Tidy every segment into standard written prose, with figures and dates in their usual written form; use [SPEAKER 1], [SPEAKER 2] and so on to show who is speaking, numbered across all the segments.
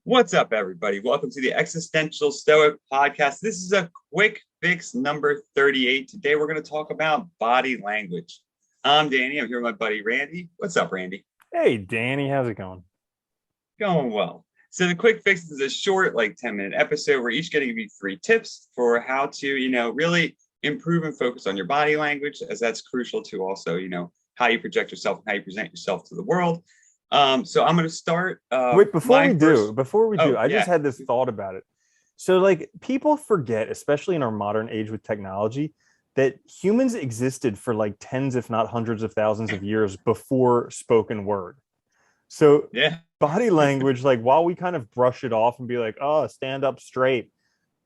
[SPEAKER 1] What's up, everybody? Welcome to the Existential Stoic podcast. This is a quick fix number 38. Today, we're going to talk about body language. I'm Danny. I'm here with my buddy Randy. What's up, Randy?
[SPEAKER 2] Hey, Danny, how's it going?
[SPEAKER 1] Going well. So, the quick fix is a short, like 10-minute episode. We're each going to give you 3 tips for how to, really improve and focus on your body language, as that's crucial to also, how you project yourself and how you present yourself to the world. So I'm going to start.
[SPEAKER 2] Wait, before we do,
[SPEAKER 1] Oh,
[SPEAKER 2] I just
[SPEAKER 1] yeah.
[SPEAKER 2] had this thought about it. So, like, people forget, especially in our modern age with technology, that humans existed for like tens, if not hundreds of thousands of years before spoken word. So,
[SPEAKER 1] Yeah.
[SPEAKER 2] body language, like, while we kind of brush it off and be like, oh, stand up straight,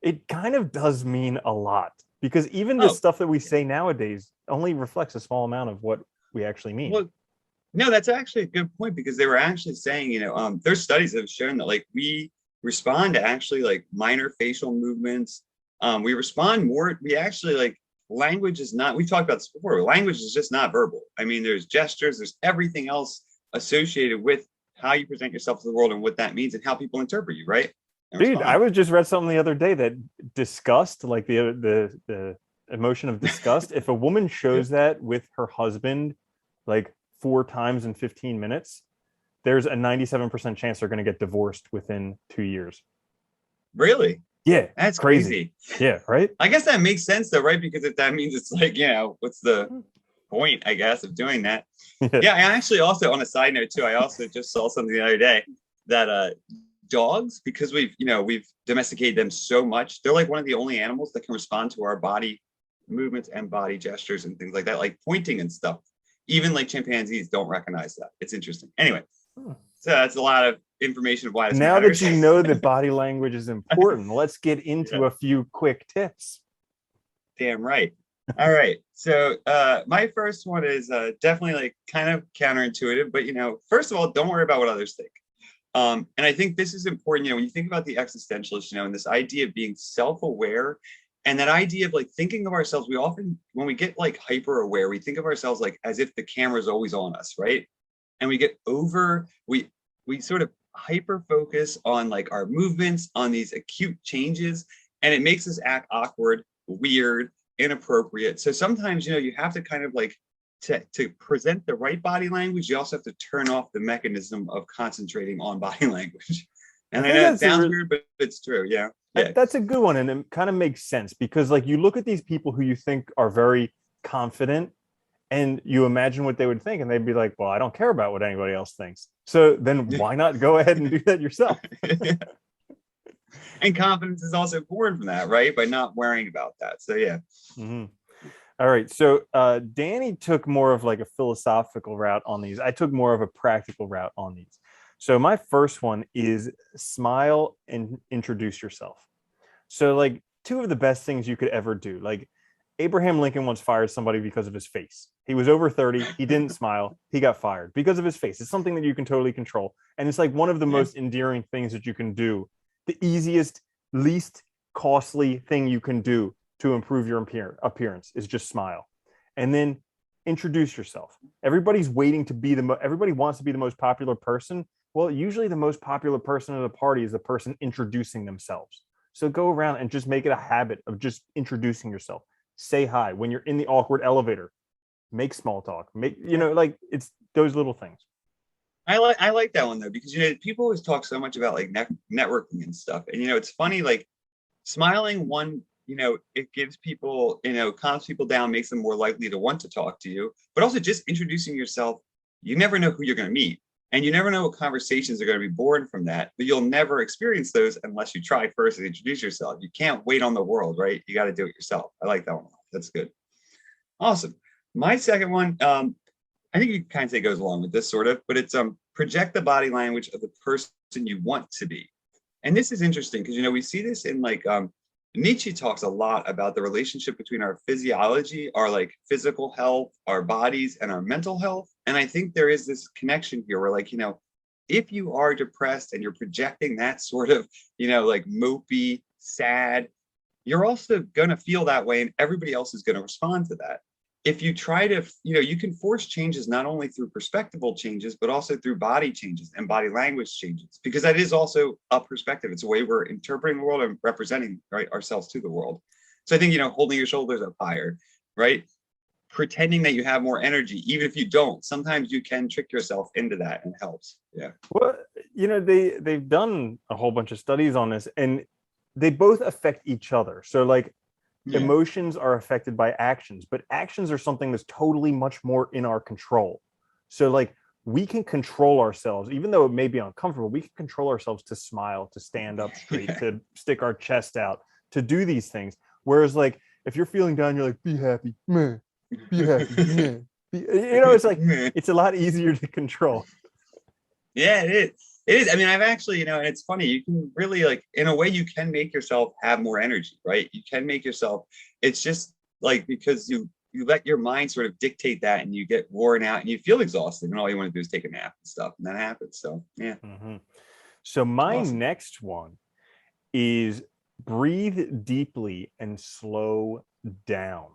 [SPEAKER 2] it kind of does mean a lot because even the
[SPEAKER 1] Oh,
[SPEAKER 2] stuff that we say nowadays only reflects a small amount of what we actually mean.
[SPEAKER 1] well, no, that's actually a good point because they were actually saying, there's studies that have shown that like we respond to actually like minor facial movements. We respond more. We actually like language is not, we talked about this before. Language is just not verbal. I mean, there's gestures, there's everything else associated with how you present yourself to the world and what that means and how people interpret you, right? And
[SPEAKER 2] Dude, I
[SPEAKER 1] respond.
[SPEAKER 2] was just read something the other day that disgust, like the emotion of disgust, if a woman
[SPEAKER 1] Yeah.
[SPEAKER 2] shows that with her husband like 4 times in 15 minutes, there's a 97% chance they're going to get divorced within 2 years.
[SPEAKER 1] Really?
[SPEAKER 2] Yeah,
[SPEAKER 1] That's
[SPEAKER 2] crazy.
[SPEAKER 1] crazy.
[SPEAKER 2] Yeah, right?
[SPEAKER 1] I guess that makes sense though, right? Because if that means it's like, what's the point, I guess, of doing that?
[SPEAKER 2] Yeah.
[SPEAKER 1] Yeah, I actually also, on a side note too, I also just saw something the other day that dogs, because we've domesticated them so much, they're like one of the only animals that can respond to our body movements and body gestures and things like that, like pointing and stuff. Even like chimpanzees don't recognize that. It's interesting. Anyway, so that's a lot of information of why this
[SPEAKER 2] Now that
[SPEAKER 1] matters.
[SPEAKER 2] you know that body language is important, let's get into
[SPEAKER 1] Yeah,
[SPEAKER 2] a few quick tips.
[SPEAKER 1] damn right. All right. So my first one is definitely like kind of counterintuitive, but first of all, don't worry about what others think. And I think this is important, when you think about the existentialist, and this idea of being self-aware and that idea of like thinking of ourselves, we often, when we get like hyper aware, we think of ourselves like as if the camera is always on us, right? And we sort of hyper focus on like our movements, on these acute changes, and it makes us act awkward, weird, inappropriate. So sometimes, you have to kind of like to present the right body language, you also have to turn off the mechanism of concentrating on body language.
[SPEAKER 2] I
[SPEAKER 1] And I
[SPEAKER 2] think
[SPEAKER 1] know it
[SPEAKER 2] that's a
[SPEAKER 1] sounds
[SPEAKER 2] re-
[SPEAKER 1] weird, but it's true. Yeah. Yeah.
[SPEAKER 2] that's a good one, and it kind of makes sense because like you look at these people who you think are very confident and you imagine what they would think and they'd be like, well, I don't care about what anybody else thinks, so then why not go ahead and do that yourself?
[SPEAKER 1] And confidence is also born from that, right? By not worrying about that. So yeah.
[SPEAKER 2] Mm-hmm. All right, so Danny took more of like a philosophical route on these. I took more of a practical route on these. So my first one is smile and introduce yourself. So like two of the best things you could ever do. Like Abraham Lincoln once fired somebody because of his face. He was over 30, he didn't smile, he got fired because of his face. It's something that you can totally control. And it's like one of the
[SPEAKER 1] Yeah.
[SPEAKER 2] most endearing things that you can do. The easiest, least costly thing you can do to improve your appearance is just smile. And then introduce yourself. Everybody's waiting to be everybody wants to be the most popular person. Well, usually the most popular person at a party is the person introducing themselves. So go around and just make it a habit of just introducing yourself. Say hi when you're in the awkward elevator. Make small talk.
[SPEAKER 1] Yeah.
[SPEAKER 2] Like it's those little things.
[SPEAKER 1] I like that one though, because people always talk so much about like networking and stuff. And it's funny, like smiling one, it gives people, calms people down, makes them more likely to want to talk to you, but also just introducing yourself, you never know who you're going to meet. And you never know what conversations are going to be born from that, but you'll never experience those unless you try first and introduce yourself. You can't wait on the world, right? You got to do it yourself. I like that one. That's good. Awesome. My second one, I think you kind of say goes along with this sort of, but it's project the body language of the person you want to be. And this is interesting because we see this in like Nietzsche talks a lot about the relationship between our physiology, our like physical health, our bodies, and our mental health. And I think there is this connection here where like, if you are depressed and you're projecting that sort of, like mopey, sad, you're also going to feel that way and everybody else is going to respond to that. if you try to, you can force changes not only through perspectival changes, but also through body changes and body language changes, because that is also a perspective. It's a way we're interpreting the world and representing, right, ourselves to the world. So I think, holding your shoulders up higher, right? Pretending that you have more energy, even if you don't, sometimes you can trick yourself into that, and it helps. Yeah.
[SPEAKER 2] Well, they've done a whole bunch of studies on this, and they both affect each other. So like
[SPEAKER 1] Yeah.
[SPEAKER 2] emotions are affected by actions, but actions are something that's totally much more in our control. So like we can control ourselves, even though it may be uncomfortable, we can control ourselves to smile, to stand up straight, to stick our chest out, to do these things. Whereas like if you're feeling down, you're like, be happy, meh, be happy, meh. It's like it's a lot easier to control.
[SPEAKER 1] Yeah, it is. It is. I mean, I've actually, and it's funny, you can really, like, in a way, you can make yourself have more energy, right? You can make yourself, it's just like, because you let your mind sort of dictate that, and you get worn out and you feel exhausted, and all you want to do is take a nap and stuff. And that happens. So yeah.
[SPEAKER 2] Mm-hmm. So my next one is breathe deeply and slow down.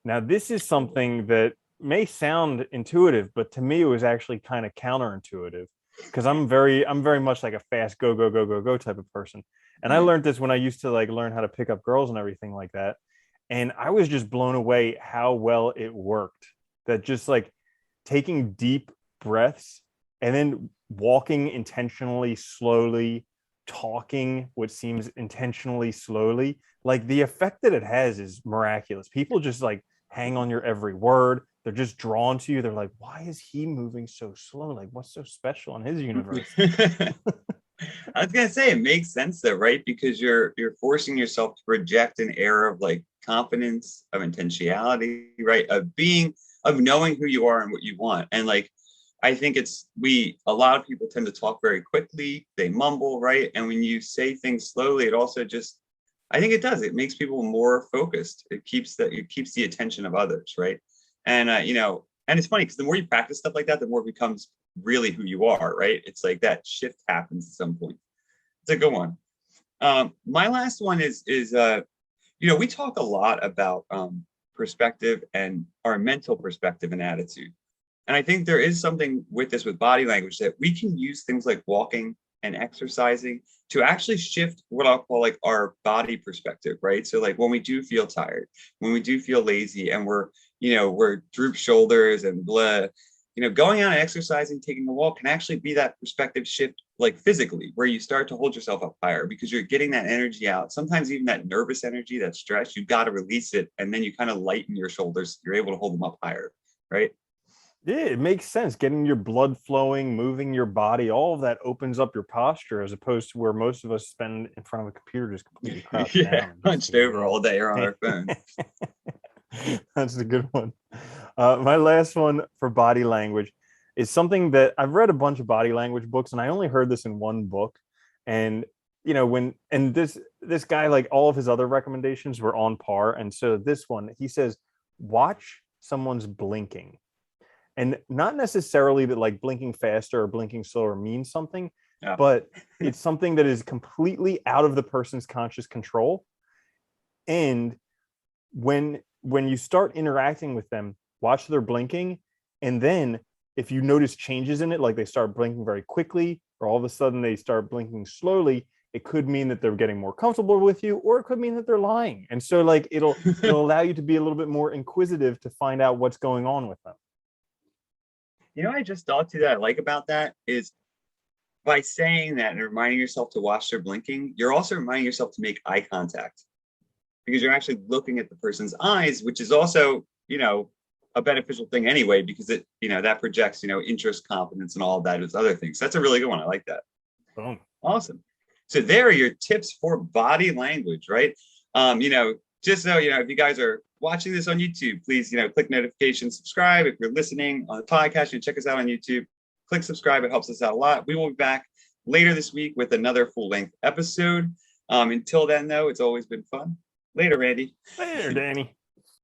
[SPEAKER 2] Now, this is something that may sound intuitive, but to me, it was actually kind of counterintuitive, because I'm very much like a fast go type of person. And I learned this when I used to like learn how to pick up girls and everything like that. And I was just blown away how well it worked. That just like taking deep breaths and then walking intentionally slowly, talking what seems intentionally slowly, like the effect that it has is miraculous. People just like hang on your every word. They're just drawn to you. They're like, why is he moving so slow? Like, what's so special in his universe?
[SPEAKER 1] I was gonna say, it makes sense though, right? Because you're forcing yourself to project an air of like confidence, of intentionality, right? Of knowing who you are and what you want. And like, I think a lot of people tend to talk very quickly, they mumble, right? And when you say things slowly, it also just, I think it makes people more focused. It keeps the attention of others, right? And and it's funny because the more you practice stuff like that, the more it becomes really who you are, right? It's like that shift happens at some point. It's a good one. My last one is we talk a lot about perspective and our mental perspective and attitude. And I think there is something with this, with body language, that we can use things like walking and exercising to actually shift what I'll call like our body perspective, right? So like when we do feel tired, when we do feel lazy, and we're drooped shoulders and blah, going out and exercising, taking a walk can actually be that perspective shift, like physically, where you start to hold yourself up higher because you're getting that energy out. Sometimes even that nervous energy, that stress, you've got to release it. And then you kind of lighten your shoulders. You're able to hold them up higher, right?
[SPEAKER 2] Yeah, it makes sense. Getting your blood flowing, moving your body, all of that opens up your posture, as opposed to where most of us spend in front of a computer just completely crouched down.
[SPEAKER 1] Hunched over all day or on our phone.
[SPEAKER 2] That's a good one. My last one for body language is something that I've read a bunch of body language books, and I only heard this in one book. And this guy, like all of his other recommendations were on par. And so this one, he says, watch someone's blinking. And not necessarily that like blinking faster or blinking slower means something, but it's something that is completely out of the person's conscious control. And when you start interacting with them, watch their blinking. And then if you notice changes in it, like they start blinking very quickly, or all of a sudden they start blinking slowly, it could mean that they're getting more comfortable with you, or it could mean that they're lying. And so like it'll allow you to be a little bit more inquisitive to find out what's going on with them.
[SPEAKER 1] I just thought too that I like about that is, by saying that and reminding yourself to watch their blinking, you're also reminding yourself to make eye contact, because you're actually looking at the person's eyes, which is also, a beneficial thing anyway, because it, that projects, interest, confidence, and all of that is other things. So that's a really good one. I like that.
[SPEAKER 2] Boom.
[SPEAKER 1] Awesome. So there are your tips for body language, right? Just so if you guys are watching this on YouTube, please, click notifications, subscribe. If you're listening on the podcast, check us out on YouTube. Click subscribe. It helps us out a lot. We will be back later this week with another full-length episode. Until then, though, it's always been fun. Later, Randy.
[SPEAKER 2] Later, Danny.